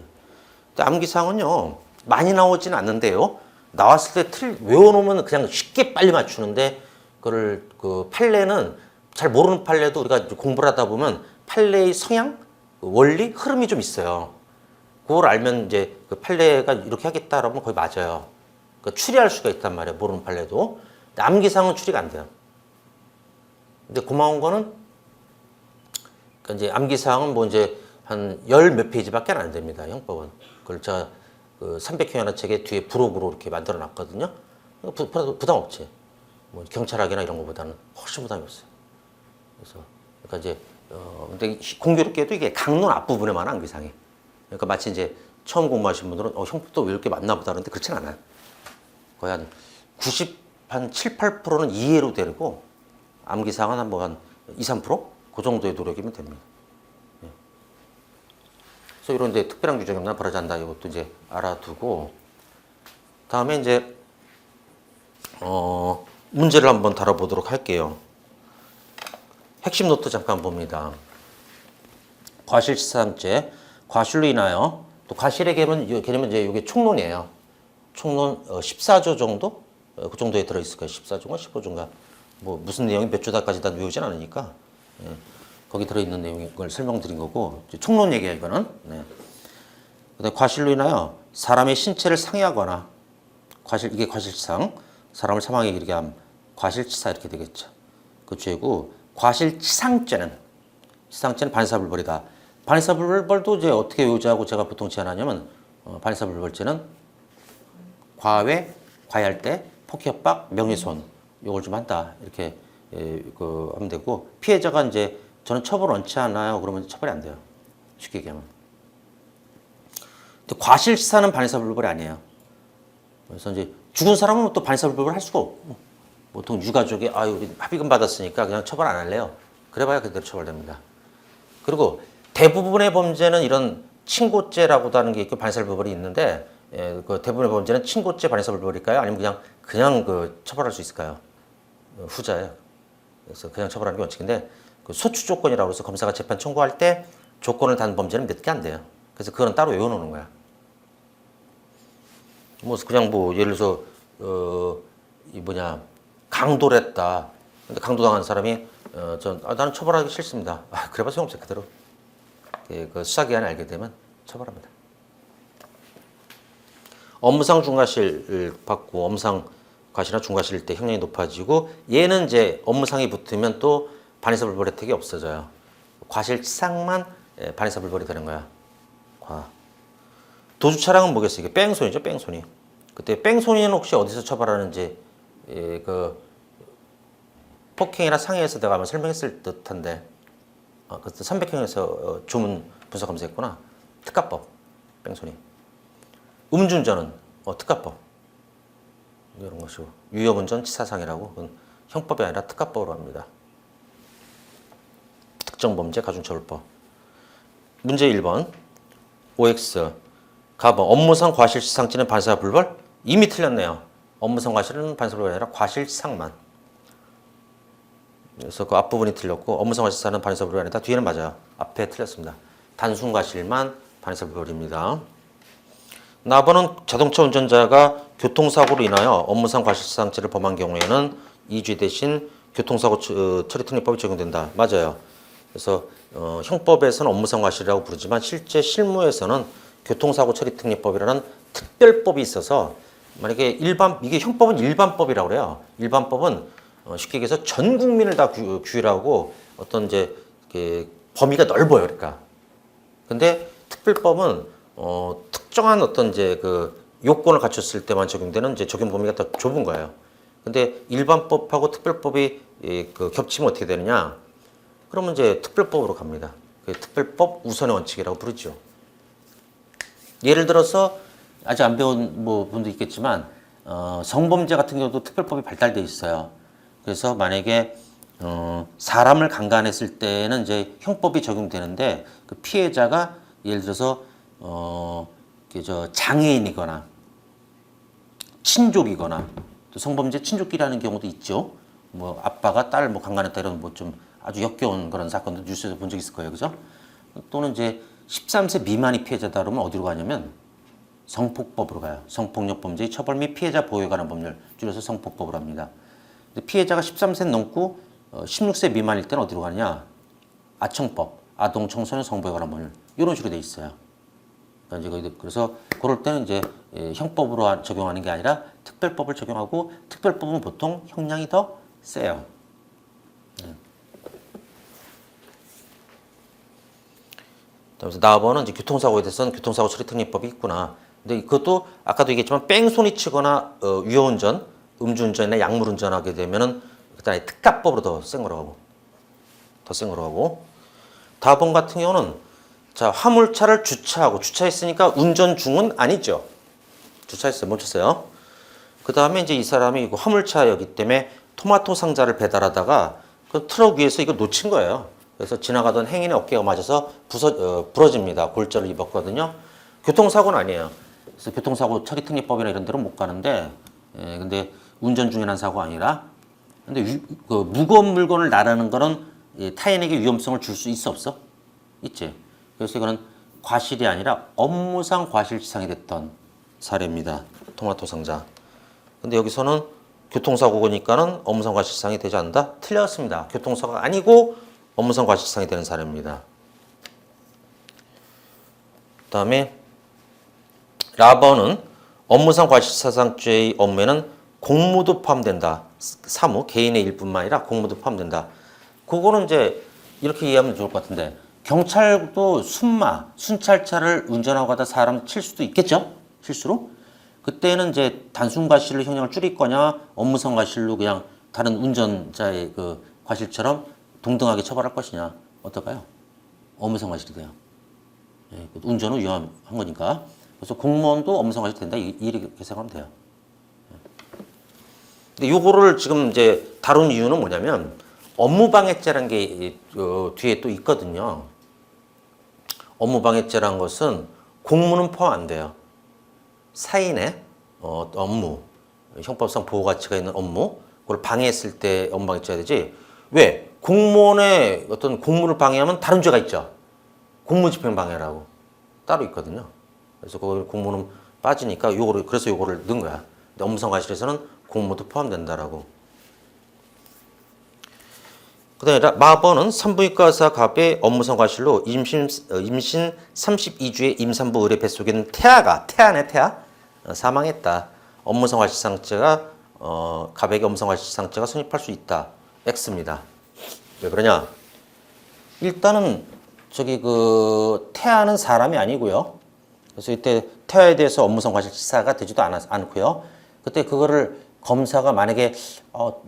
근데 암기사항은요 많이 나오지는 않는데요. 나왔을 때 외워놓으면 그냥 쉽게 빨리 맞추는데 그거를 그 판례는 잘 모르는 판례도 우리가 공부를 하다 보면 판례의 성향, 원리, 흐름이 좀 있어요. 그걸 알면 이제 그 판례가 이렇게 하겠다라면 거의 맞아요. 그 추리할 수가 있단 말이에요. 모르는 판례도. 근데 암기사항은 추리가 안 돼요. 근데 고마운 거는 그러니까 이제 암기사항은 뭐 이제 한 열 몇 페이지밖에 안 됩니다. 형법은. 그걸 제가 그 300회 하나 책에 뒤에 부록으로 이렇게 만들어 놨거든요. 부담 없지. 뭐 경찰학이나 이런 것보다는 훨씬 부담이 없어요. 그래서 그러니까 이제 근데 공교롭게도 이게 강론 앞부분에만 암기사항이. 그러니까 마치 이제 처음 공부하신 분들은 형법도 왜 이렇게 맞나 보다 그러는데 그렇진 않아요. 거의 한 7, 8%는 이해로 되고 암기사항은 한 2, 3%? 그 정도의 노력이면 됩니다. 예. 그래서 이런 데 특별한 규정이 없나 벌어지 않는다 이것도 이제 알아두고 다음에 이제 문제를 한번 다뤄보도록 할게요. 핵심 노트 잠깐 봅니다. 과실치상죄, 과실로 인하여 또 과실의 개념은 이제 이게 총론이에요. 총론 14조 정도? 그 정도에 들어있을 거예요. 14조인가 15조인가. 뭐 무슨 내용이 몇 조다까지 다 외우진 않으니까 예. 거기 들어있는 내용을 설명드린 거고 총론 얘기야 이거는. 네. 그다음에 과실로 인하여 사람의 신체를 상해하거나 이게 과실치상, 사람을 사망에 이르게 함, 과실치사 이렇게 되겠죠. 그 죄고 과실치상죄는 반사불벌이다. 반사불벌도 이제 어떻게 외우자고 제가 보통 제안하냐면 반사불벌죄는 과외, 과외할 때 폭행협박, 명예훼손 이걸 좀 한다 이렇게 하면 되고 피해자가 이제 저는 처벌 원치 않아요 그러면 처벌이 안 돼요. 쉽게 얘기하면. 근데 과실치사는 반사불벌이 아니에요. 그래서 이제 죽은 사람은 또 반사불벌을 할 수가 없고 보통 유가족이 우리 합의금 받았으니까 그냥 처벌 안 할래요. 그래봐야 그대로 처벌됩니다. 그리고 대부분의 범죄는 이런 친고죄라고도 하는 게 있고 반사불벌이 있는데 그 대부분의 범죄는 친고죄 반사불벌일까요? 아니면 그냥 그 처벌할 수 있을까요? 후자예요. 그래서 그냥 처벌하는 게 원칙인데 그 소추 조건이라고 해서 검사가 재판 청구할 때 조건을 단 범죄는 몇 개 안 돼요. 그래서 그거는 따로 외워놓는 거야. 뭐 그냥 뭐 예를 들어서 강도를 했다. 근데 강도당한 사람이 나는 처벌하기 싫습니다. 그래봐 소용없어요. 그대로 그 수사기관에 알게 되면 처벌합니다. 업무상 중과실을 받고 업무상 과실이나 중과실일 때 형량이 높아지고 얘는 이제 업무상이 붙으면 또 반의사불벌 혜택이 없어져요. 과실치상만 반의사불벌이 되는 거야. 도주차량은 뭐겠어요? 이게 뺑소니죠, 뺑소니. 그때 뺑소니는 혹시 어디서 처벌하는지 그 폭행이나 상해에서 내가 아마 설명했을 듯한데 그때 300형에서 조문 분석 검사했구나. 특가법, 뺑소니. 음주운전은 특가법. 이런 것이고 위험운전 치사상해라고 그건 형법이 아니라 특가법으로 합니다. 특정범죄 가중처벌법. 문제 1번 OX 가번 업무상 과실치상죄는 반사불벌? 이미 틀렸네요. 업무상 과실은 반사불벌이 아니라 과실치상만. 그래서 그 앞부분이 틀렸고 업무상 과실치상은 반사불벌이 아니다. 뒤에는 맞아요. 앞에 틀렸습니다. 단순 과실만 반사불벌입니다. 나번은 자동차 운전자가 교통사고로 인하여 업무상 과실치상죄를 범한 경우에는 이 죄 대신 교통사고 처리특례법이 적용된다. 맞아요. 그래서 형법에서는 업무상 과실이라고 부르지만 실제 실무에서는 교통사고 처리특례법이라는 특별법이 있어서 만약에 이게 형법은 일반법이라고 그래요. 일반법은 쉽게 얘기해서 전 국민을 다 규율하고 어떤 이제 범위가 넓어요. 그러니까. 근데 특별법은 특정한 어떤 이제 그 요건을 갖췄을 때만 적용되는 이제 적용 범위가 더 좁은 거예요. 근데 일반법하고 특별법이 그 겹치면 어떻게 되느냐? 그러면 이제 특별법으로 갑니다. 그 특별법 우선의 원칙이라고 부르죠. 예를 들어서 아직 안 배운 분도 있겠지만 성범죄 같은 경우도 특별법이 발달돼 있어요. 그래서 만약에 사람을 강간했을 때는 이제 형법이 적용되는데 그 피해자가 예를 들어서 장애인이거나 친족이거나 또 성범죄 친족끼리 하는 경우도 있죠. 뭐 아빠가 딸 뭐 강간했다 이런 뭐 좀 아주 역겨운 그런 사건도 뉴스에서 본 적 있을 거예요, 그죠? 또는 이제 13세 미만이 피해자다 그러면 어디로 가냐면 성폭법으로 가요. 성폭력범죄의 처벌 및 피해자 보호에 관한 법률, 줄여서 성폭법으로 합니다. 근데 피해자가 13세 넘고 16세 미만일 때는 어디로 가느냐? 아청법, 아동 청소년 성보호에 관한 법률, 이런 식으로 돼 있어요. 그래서 그럴 때는 이제 형법으로 적용하는 게 아니라 특별법을 적용하고, 특별법은 보통 형량이 더 세요. 그래서 나번은 이제 교통사고에 대해서는 교통사고 처리 특례법이 있구나. 근데 그것도 아까도 얘기했지만 뺑소니 치거나 위험운전, 음주운전이나 약물운전하게 되면은 그다음에 특가법으로 더 센 거로 하고, 더 센 거로 하고. 다번 같은 경우는 자, 화물차를 주차했으니까 운전 중은 아니죠. 주차했어요, 멈췄어요. 그 다음에 이제 이 사람이 이거 화물차였기 때문에 토마토 상자를 배달하다가 그 트럭 위에서 이걸 놓친 거예요. 그래서 지나가던 행인의 어깨가 맞아서 부러집니다. 골절을 입었거든요. 교통사고는 아니에요. 그래서 교통사고 처리 특례법이나 이런 데로 못 가는데, 근데 운전 중에 난 사고가 아니라, 근데 그 무거운 물건을 나르는 거는 타인에게 위험성을 줄 수 있어 없어? 있지. 그래서 이거는 과실이 아니라 업무상 과실치상이 됐던 사례입니다. 토마토 상자. 근데 여기서는 교통사고니까는 업무상 과실치상이 되지 않는다? 틀렸습니다. 교통사고가 아니고 업무상 과실치상이 되는 사례입니다. 그 다음에 라번은 업무상 과실치상죄의 업무에는 공무도 포함된다. 사무, 개인의 일뿐만 아니라 공무도 포함된다. 그거는 이제 이렇게 이해하면 좋을 것 같은데, 경찰도 순찰차를 운전하고 가다 사람 칠 수도 있겠죠? 실수로? 그때는 이제 단순 과실로 형량을 줄일 거냐, 업무상 과실로 그냥 다른 운전자의 그 과실처럼 동등하게 처벌할 것이냐, 어떨까요? 업무상 과실이 돼요. 운전은 위험한 거니까. 그래서 공무원도 업무상 과실이 된다. 이렇게 생각하면 돼요. 근데 요거를 지금 이제 다룬 이유는 뭐냐면, 업무방해죄라는 게 뒤에 또 있거든요. 업무방해죄라는 것은 공무는 포함 안 돼요. 사인의 업무, 형법상 보호가치가 있는 업무, 그걸 방해했을 때 업무방해죄가 되지. 왜? 공무원의 어떤 공무를 방해하면 다른 죄가 있죠. 공무집행 방해라고 따로 있거든요. 그래서 그 공무는 빠지니까 그래서 요거를 넣은 거야. 근데 업무상 과실에서는 공무도 포함된다라고. 그 다음에 마번은 산부인과 의사 갑의 업무상 과실로 임신 32주의 임산부 의뢰 뱃속에 있는 태아네, 사망했다. 업무상 과실상죄가 갑에게 업무상 과실상죄가 성립할 수 있다. X입니다. 왜 그러냐? 일단은 태아는 사람이 아니고요. 그래서 이때 태아에 대해서 업무상 과실치사가 되지도 않고요. 그때 그거를 검사가 만약에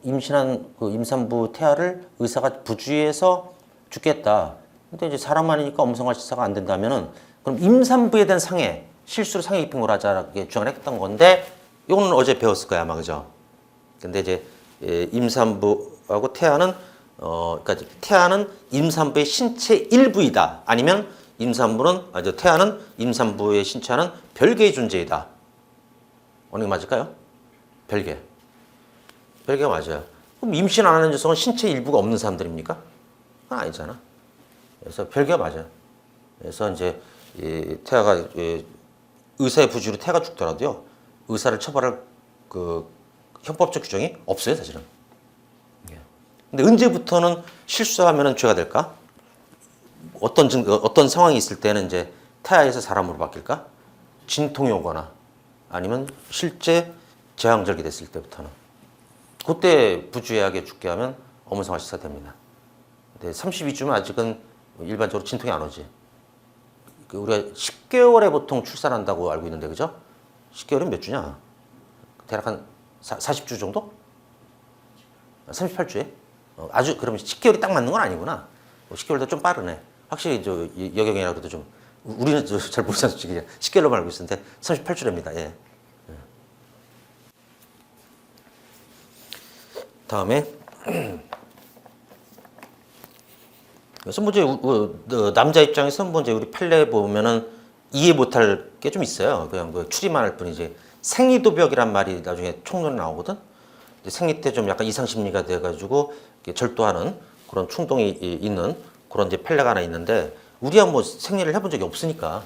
임신한 그 임산부 태아를 의사가 부주의해서 죽겠다. 근데 이제 사람 아니니까 업무상 과실치사가 안 된다면은, 그럼 임산부에 대한 상해, 실수로 상해 입힌 거라 주장을 했던 건데, 이거는 어제 배웠을 거야 아마, 그죠? 근데 이제 임산부하고 태아는 그러니까 태아는 임산부의 신체 일부이다. 아니면 태아는 임산부의 신체와는 별개의 존재이다. 어느 게 맞을까요? 별개가 맞아요. 그럼 임신 안 하는 여성은 신체 일부가 없는 사람들입니까? 그건 아니잖아. 그래서 별개가 맞아요. 그래서 이제 태아가 의사의 부주의로 태아가 죽더라도요, 의사를 처벌할 그 형법적 규정이 없어요, 사실은. 근데 언제부터는 실수하면 죄가 될까? 어떤 상황이 있을 때는 이제 태아에서 사람으로 바뀔까? 진통이 오거나 아니면 실제 재앙절개 됐을 때부터는. 그때 부주의하게 죽게 하면 업무상 과실치사 됩니다. 근데 32주면 아직은 일반적으로 진통이 안 오지. 우리가 10개월에 보통 출산한다고 알고 있는데, 그죠? 10개월은 몇 주냐? 대략 한 40주 정도? 38주에? 그러면 10개월이 딱 맞는 건 아니구나. 10개월도 좀 빠르네. 확실히 여경이라고도 좀, 우리는 잘 모르잖아요. 10개월로만 알고 있었는데 38주랍니다. 예. 다음에 그래서 남자 입장에서 우리 판례 보면은 이해 못할 게 좀 있어요. 그냥 그 추리만 할 뿐이지. 생리도벽이란 말이 나중에 총론에 나오거든. 근데 생리 때 좀 약간 이상 심리가 돼가지고 이렇게 절도하는 그런 충동이 있는 그런 이제 판례가 하나 있는데 우리야 뭐 생리를 해본 적이 없으니까.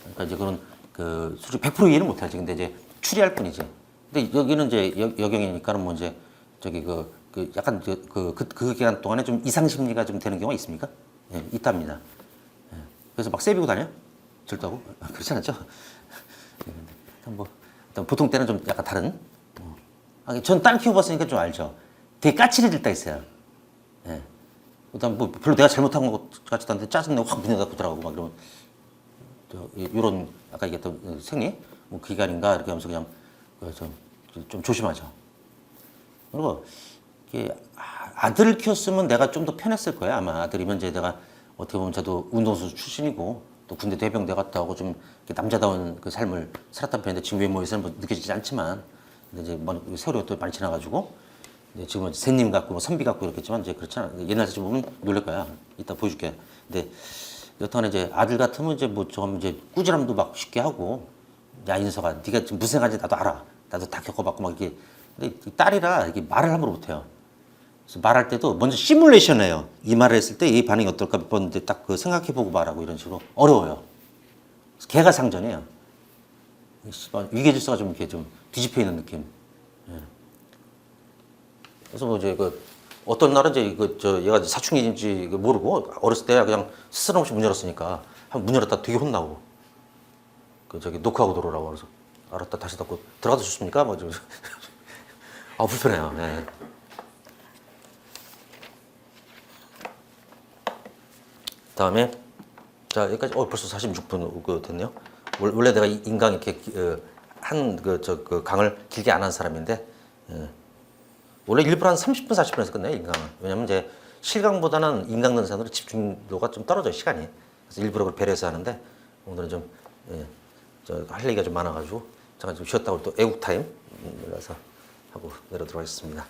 그러니까 이제 그런 그 솔직히 100% 이해는 못하지. 근데 이제 추리할 뿐이지. 근데 여기는 이제 여경이니까는 뭐 이제 저기 그 약간 그 기간 동안에 좀 이상 심리가 좀 되는 경우가 있습니까? 예, 있답니다. 예. 그래서 막 세비고 다녀? 절도하고? 그렇지 않죠? 예, 근데 뭐 일단 보통 때는 좀 약간 다른. 전 딸 키워봤으니까 좀 알죠. 되게 까칠해질 때 있어요. 예. 일단 뭐 별로 내가 잘못한 것 같지도 않은데 짜증내고 확 문에다 붙더라고 막 이러면 요런 아까 얘기했던 생리 뭐 기간인가 이렇게 하면서 그냥 좀 조심하죠. 그리고 이게 아들을 키웠으면 내가 좀 더 편했을 거예요. 아마 아들이면 이제 내가 어떻게 보면 저도 운동선수 출신이고 또 군대도 해병대 갔다 오고 좀 남자다운 그 삶을 살았단 편인데 지금 외모에서는 뭐 느껴지지 않지만 근데 이제 세월이 또 많이 지나가지고 이제 지금은 새님 같고 뭐 선비 같고 이렇겠지만 이제 그렇잖아. 옛날 사진 보면 놀랄 거야. 이따 보여줄게. 근데 여튼간에 이제 아들 같으면 이제 뭐 좀 이제 꾸지람도 막 쉽게 하고 야 인서가 네가 지금 무슨 생각인지 나도 알아. 나도 다 겪어봤고 막 이게 근데 딸이라 이게 말을 함부로 못해요. 그래서 말할 때도 먼저 시뮬레이션 해요. 이 말을 했을 때 이 반응이 어떨까 몇 번 이제 딱 그 생각해보고 말하고 이런 식으로 어려워요. 그래서 걔가 상전이에요. 위계 질서가 좀 이렇게 좀 뒤집혀 있는 느낌. 예. 그래서 뭐 이제 그 어떤 날은 이제 얘가 사춘기인지 모르고 어렸을 때 그냥 스스럼 없이 문 열었으니까 한 문 열었다 되게 혼나고 노크하고 들어오라고 그래서 알았다 다시 닫고 들어가도 좋습니까? 뭐 좀. 아 불편해요. 예. 다음에 자 여기까지 벌써 46분 됐네요. 원래 내가 인강 이렇게 그 강을 길게 안 한 사람인데 원래 일부러 한 30분 40분에서 끝내요 인강은. 왜냐면 이제 실강보다는 인강 듣는 사람들은 집중도가 좀 떨어져요 시간이. 그래서 일부러 그걸 배려해서 하는데 오늘은 좀 할 얘기가 좀 많아가지고 잠깐 좀 쉬었다고 또 애국 타임 내려서 하고 내려들어가겠습니다.